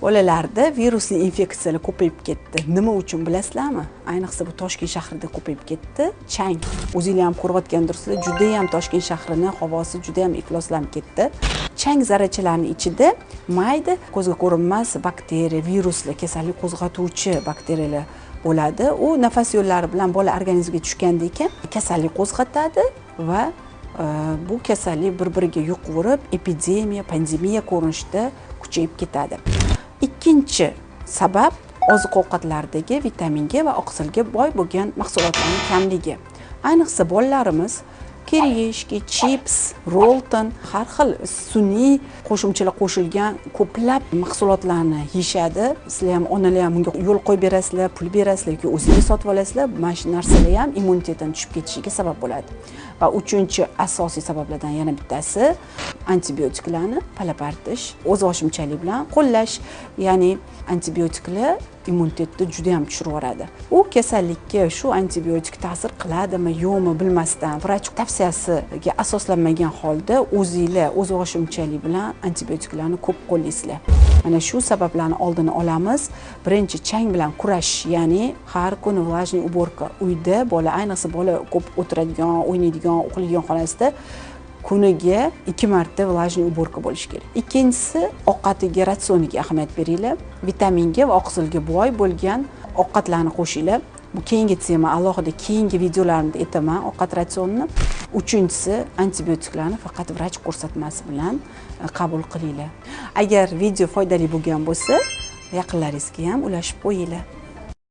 Bolalarda virusli infeksiyalar ko'payib ketdi. Nima uchun bilasizlarmi? Ayniqsa bu Toshkent shahrida ko'payib ketdi. Chang. O'zingizlar ham ko'rayotgandirsizlar, juda ham Toshkent shahrining havosi juda ham ifloslanib ketdi. Chang zarrachalarining ichida mayda ko'zga ko'rinmas bakteriya, viruslar, kasallik qo'zg'atuvchi bakteriyalar bo'ladi. U nafas yo'llari bilan bola organizmiga tushgandan keyin kasallik qo'zg'atadi va bu kasallik bir-biriga yuqvorib, epidemiya, pandemiya ko'rinishida kuchayib ketadi. Ikkinchi sabab oziq-ovqatlardagi vitaminga va oqsilga boy bo'lgan mahsulotlarning kamligi. Ayniqsa bolalarimiz kiriyeshki, chips, rolton, har xil sun'iy qo'shimchalar qo'shilgan ko'plab mahsulotlarni yeyishadi. Sizlar ham onalar ham bunga yo'l qo'yib berasizlar, pul berasizlar yoki o'zingiz sotib olasizlar. Mana shu narsalar ham immunitetni tushib ketishiga sabab bo'ladi. Va uchinchi asosiy sabablardan yana bittasi antibiotiklarni palapartish, o'z oshimchalik bilan qo'llash. Ya'ni antibiotiklar immunitetni juda ham tushirib yuboradi. U kasallikka shu antibiotik ta'sir qiladimi, yo'qmi bilmasdan vrach tavsiyasiga asoslanmagan holda o'zingizlar o'z oshimchalik bilan antibiotiklarni ko'p qo'llaysizlar. Mana shu sabablarni oldini olamiz. Birinchi chang bilan kurash, ya'ni har kuni влажный уборка. Uyda bola, ayniqsa bola ko'p o'tiradigan, o'ynaydigan, uxlaydigan xonasida kuniga 2 marta влажный уборка bo'lishi kerak. Ikkinchisi, ovqatiga, ratsioniga ahamiyat beringlar. Vitaminga va oqsilga boy bo'lgan ovqatlarni qo'shinglar. Bu keyingi tema, alohida keyingi videolarimda aytaman ovqat ratsionini. Uchinchisi, antibiotiklarni faqat vrach ko'rsatmasi bilan qabul qilinglar. Agar video foydali bo'lgan bo'lsa, yaqinlaringizga ham ulashib qo'yinglar.